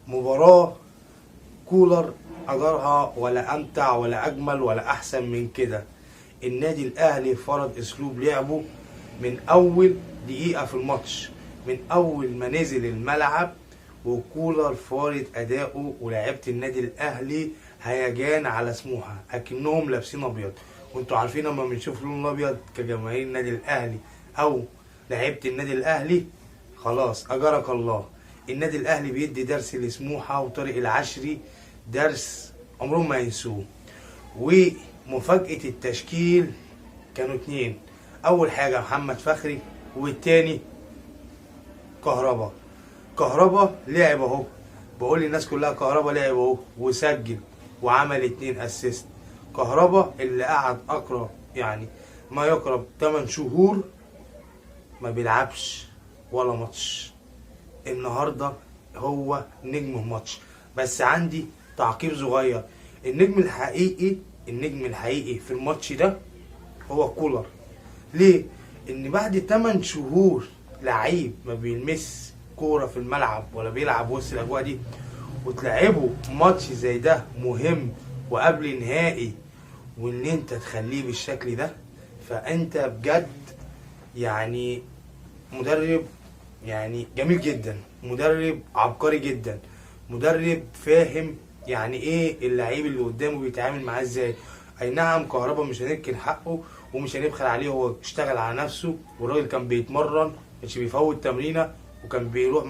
مباراة كولر أجرها ولا أمتع ولا أجمل ولا أحسن من كده. النادي الأهلي فرض أسلوب لعبه من أول دقيقة في الماتش، من أول ما نزل الملعب وكولر فارض أداؤه، ولاعيبة النادي الأهلي هيجان على سموحة أكنهم لابسين أبيض. وأنتوا عارفين لما بنشوف اللون الأبيض كجماهير النادي الأهلي أو لعيبة النادي الأهلي خلاص أجرك الله. النادي الأهلي بيدي درس لسموحة وطارق العشري، درس عمرهم ما ينسوه. ومفاجأة التشكيل كانوا اتنين، أول حاجة محمد فخري والتاني كهربا. كهربا لعب اهو، بقول للناس كلها كهربا لعب اهو وسجل وعمل 2 اسيست. كهربا اللي قعد اقرب يعني ما يقرب 8 شهور ما بيلعبش ولا ماتش، النهارده هو نجم الماتش. بس عندي تعقيب صغير، النجم الحقيقي في الماتش ده هو كولر. ليه؟ ان بعد 8 شهور لعيب ما بيلمس كوره في الملعب ولا بيلعب وسط الاجواء دي، وتلعبه ماتش زي ده مهم وقبل نهائي، وان انت تخليه بالشكل ده، فانت بجد يعني مدرب يعني جميل جدا، مدرب عبقري جدا، مدرب فاهم يعني ايه اللعيب اللي قدامه بيتعامل معاه ازاي. اي نعم كهربا مش هنركن حقه ومش هنبخل عليه، هو اشتغل على نفسه والراجل كان بيتمرن، مش بيفوت تمرينه، وكان بيروح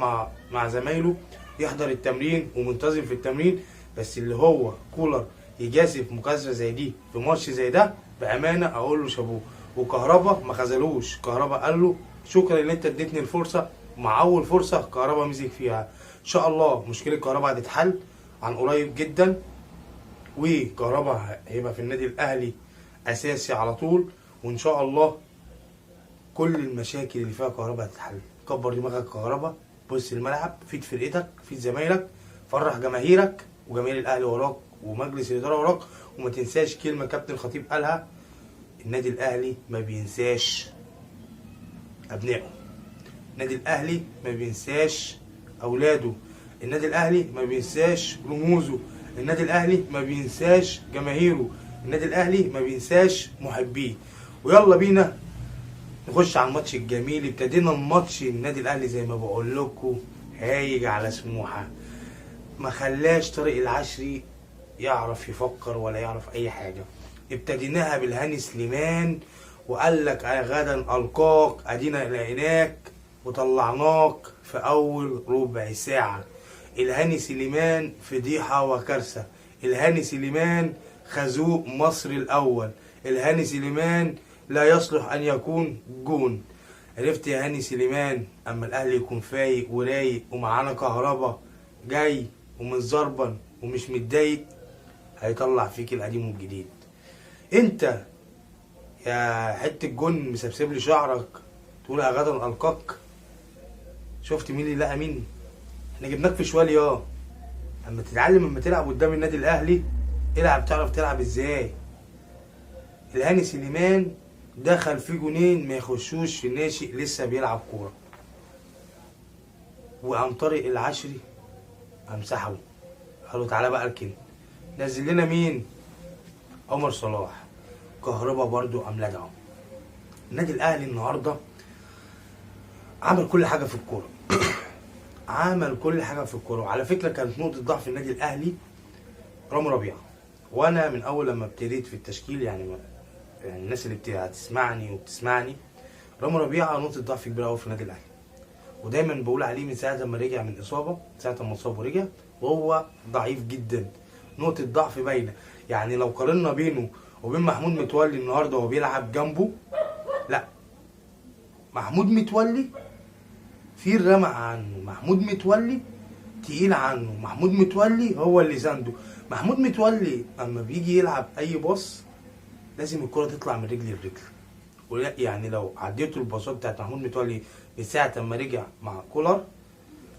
مع زمايله يحضر التمرين ومنتظم في التمرين. بس اللي هو كولر يجازف مكاسفه زي دي في ماتش زي ده بامانه اقول له شابوه. وكهربا ما خذلوش، كهربا قال له شكرا ان انت اديتني الفرصه. مع اول فرصه كهربا مسك فيها. ان شاء الله مشكله كهربا هتتحل عن قريب جدا، وكهربا هيبقى في النادي الاهلي اساسي على طول، وان شاء الله كل المشاكل اللي فيها كهربا هتتحل. كبر دماغك كهربا، بص الملعب، فيد فرقتك، فيد زمايلك، فرح جماهيرك وجماهير الاهلي وراك ومجلس الاداره وراك. وما تنساش كلمه كابتن خطيب قالها، النادي الاهلي ما بينساش ابنائه، النادي الاهلي ما بينساش اولاده، النادي الاهلي ما بينساش رموزه، النادي الاهلي ما بينساش جماهيره، النادي الاهلي ما بينساش محبيه. ويلا بينا نخش على الماتش الجميل. ابتدينا الماتش النادي الاهلي زي ما بقول لكم هايج على سموحه، ما خلاش طارق العشري يعرف يفكر ولا يعرف اي حاجه. ابتديناها بالهاني سليمان، وقال لك غدا القاك، ادينا لقيناك وطلعناك في اول ربع ساعه. الهاني سليمان فضيحه وكارثه، الهاني سليمان خازوق مصر الاول، الهاني سليمان لا يصلح ان يكون جون. عرفت يا هاني سليمان؟ اما الاهلي يكون فايق ورايق ومعانا كهربا جاي ومتزربن ومش متضايق، هيطلع فيك القديم والجديد. انت يا حته جون مسبسب لي شعرك تقول يا غدا القاك؟ شفت مين اللي لقى مين؟ احنا جبناك في شوال يا اما تتعلم، اما تلعب قدام النادي الاهلي العب، تعرف تلعب ازاي. الهاني سليمان دخل في جونين ما يخشوش في ناشئ لسه بيلعب كوره، وقام طارق العشري قام سحبه، قال له تعالى بقى اركن. نزل لنا مين؟ عمر صلاح. كهربا برضو قام لدعه. النادي الاهلي النهارده عمل كل حاجه في الكوره عمل كل حاجه في الكوره. وعلى فكره كانت نقطه ضعف النادي الاهلي رامي ربيعه، وانا من اول لما ابتديت في التشكيل يعني الناس اللي هتسمعني وبتسمعني، رامي ربيعه نقطه ضعف كبيره قوي في النادي الاهلي، ودايما بقول عليه من ساعه ما رجع من اصابه، ساعه ما اتصاب ورجع وهو ضعيف جدا، نقطه ضعف باينه. يعني لو قارنا بينه وبين محمود متولي النهارده وهو بيلعب جنبه، لا محمود متولي في الرمق عنه، محمود متولي تقيل عنه، محمود متولي هو اللي سانده. محمود متولي اما بيجي يلعب اي باص لازم الكرة تطلع من رجل لرجل. يعني لو عديتوا الباصات بتاعت محمود متولي من ساعة اما رجع مع كولر،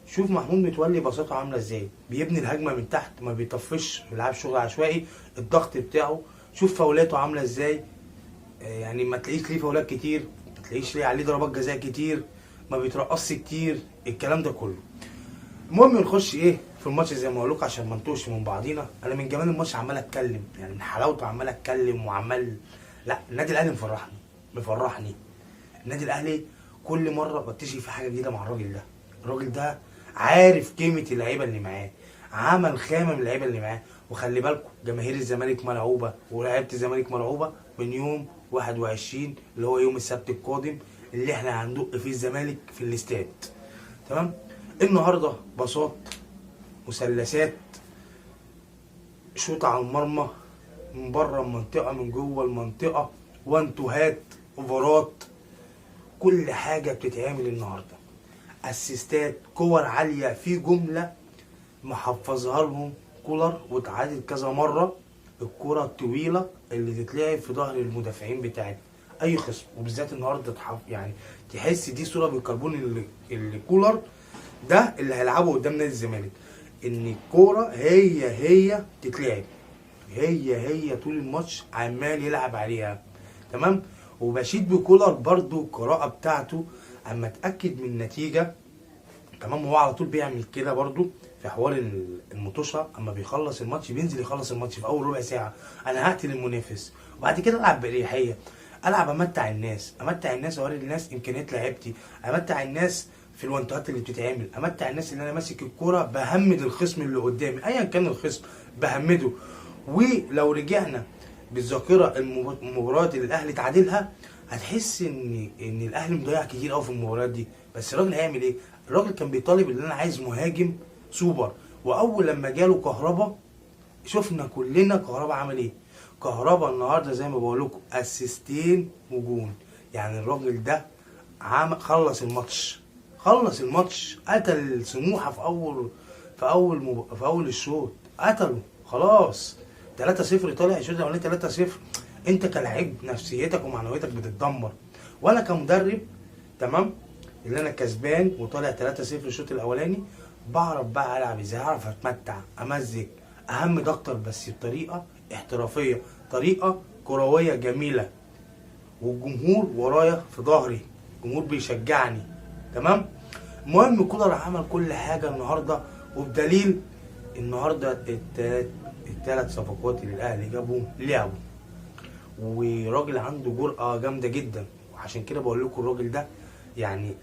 شوف محمود متولي باصاته عاملة ازاي، بيبني الهجمة من تحت، ما بيطفش، ما بيلعبش شغل عشوائي، الضغط بتاعه، شوف فاولاته عاملة ازاي، يعني ما تلاقيش ليه فاولات كتير، ما تلاقيش ليه عليه ضربات جزاء كتير، ما بيترقصش كتير، الكلام ده كله. المهم نخش ايه في الماتش زي ما اقول لكم عشان ما نتوهش من بعضينا. انا من جمال الماتش عمال اتكلم، يعني من حلاوته عمال اتكلم وعمال. لا، النادي الاهلي مفرحني. النادي الاهلي كل مره بكتشف في حاجه جديده مع الراجل ده عارف قيمه اللعيبه اللي معاه، عمل خامه من اللعيبه اللي معاه. وخلي بالكم جماهير الزمالك مرعوبه ولاعيبه الزمالك مرعوبه من يوم 21 اللي هو يوم السبت القادم اللي احنا هندق فيه الزمالك في الاستاد. تمام. النهارده باصات، مثلثات، شوط على المرمى من بره المنطقه من جوه المنطقه، وانتوهات، اوفرات، كل حاجه بتتعمل النهارده. اسيستات، كور عاليه، في جمله محفظها لهم كولر واتعادت كذا مره. الكره الطويله اللي تتلعب في ظهر المدافعين بتاعت اي خصم، وبالذات النهارده يعني تحس دي صوره بالكربون اللي كولر ده اللي هيلعبه قدام نادي الزمالك، ان الكوره هي تتلعب، هي طول الماتش عمال يلعب عليها. تمام. وبشيد بكولر برضو القراءه بتاعته اما اتاكد من النتيجه. تمام. هو على طول بيعمل كده برضو في حوار المطوشه، اما بيخلص الماتش بينزل يخلص الماتش في اول ربع ساعه. انا هقتل المنافس وبعد كده العب باريحيه، العب امتع الناس اوري الناس امكانيات لعيبتي، امتع الناس في الوانتات اللي بتتعمل، امتع الناس ان انا ماسك الكوره بهمد الخصم اللي قدامي ايا كان الخصم بهمده. ولو رجعنا بالذاكره المباريات اللي الاهلي تعادلها هتحس ان الاهلي مضيع كتير قوي في المباريات دي. بس الراجل هيعمل ايه؟ الراجل كان بيطالب ان انا عايز مهاجم سوبر، واول لما جاله كهربا شفنا كلنا كهربا عمل ايه. كهربا النهارده زي ما بقول لكم اسيستين وجون، يعني الراجل ده خلص الماتش، قتل سموحه في اول الشوط، قتله خلاص. 3-0 طالع الشوط الاولاني 3-0. انت كلاعب نفسيتك ومعنويتك بتتدمر، وانا كمدرب تمام اللي انا كسبان وطالع 3-0 الشوط الاولاني بعرف بقى العب ازاي، اعرف اتمتع امزج اهم اكتر بس بطريقه احترافيه، طريقه كرويه جميله، والجمهور ورايا في ظهري، الجمهور بيشجعني. تمام. المهم كولر عمل كل حاجه النهارده، وبدليل النهارده الثلاث صفقات اللي الاهلي جابهم لعبوا، وراجل عنده جرأة جامده جدا. وعشان كده بقول لكم الراجل ده يعني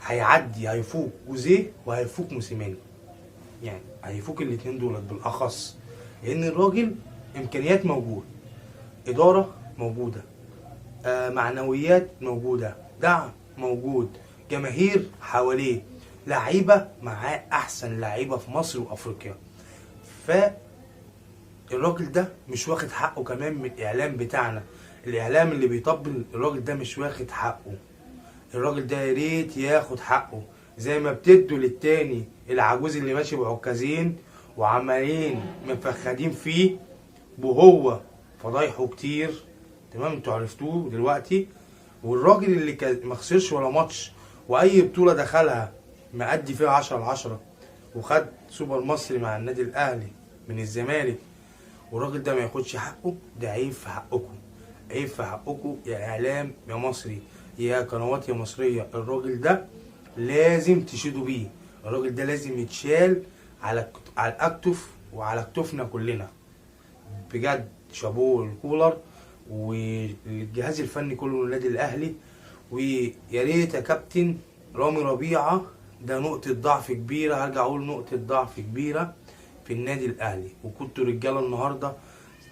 هيفوق جوزيه وهيفوق موسيماني، يعني هيفوق الاثنين دول بالاخص، لان الراجل امكانيات موجود، اداره موجوده، معنويات موجوده، دعم موجود، جماهير حواليه، لعيبه معاه احسن لعيبه في مصر وافريقيا. فالراجل ده مش واخد حقه كمان من الاعلام بتاعنا، الاعلام اللي بيطبل الراجل ده مش واخد حقه. الراجل ده يا ريت ياخد حقه زي ما بتدوا للتاني العجوز اللي ماشي بعكازين وعمالين مفخدين فيه وهو فضايحه كتير. تمام. انتوا عرفتوه دلوقتي. والراجل اللي ما خسرش ولا ماتش واي بطوله دخلها مأدي فيها 10/10 وخد سوبر مصري مع النادي الاهلي من الزمالك، والراجل ده ما ياخدش حقه، ده عيب في حقكم، عيب في حقكم يا اعلام يا مصري يا قنوات يا مصريه. الراجل ده لازم تشيدوا بيه، الراجل ده لازم يتشال على الاكتف وعلى كتفنا كلنا. بجد شابوه الكولر والجهاز الفني كله للنادي الاهلي. ويا ريت يا كابتن رامي ربيعه، ده نقطه ضعف كبيره، هرجع اقول نقطه ضعف كبيره في النادي الاهلي. وكنتوا رجاله النهارده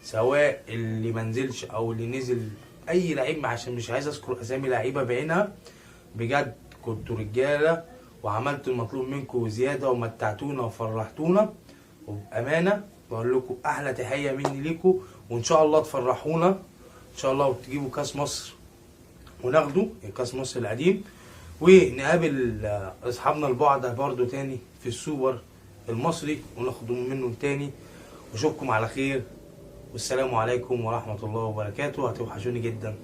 سواء اللي منزلش او اللي نزل اي لعيب، عشان مش عايز اذكر اسامي لعيبه بعينها، بجد كنتوا رجاله وعملتوا المطلوب منكم وزياده ومتعتونا وفرحتونا. وبامانه بقول لكم احلى تحيه مني ليكم، وان شاء الله تفرحونا ان شاء الله وتجيبوا كاس مصر وناخده كاس مصر القديم، ونقابل اصحابنا البعده برضو تاني في السوبر المصري وناخده منه تاني. واشوفكم على خير، والسلام عليكم ورحمه الله وبركاته. هتوحشوني جدا.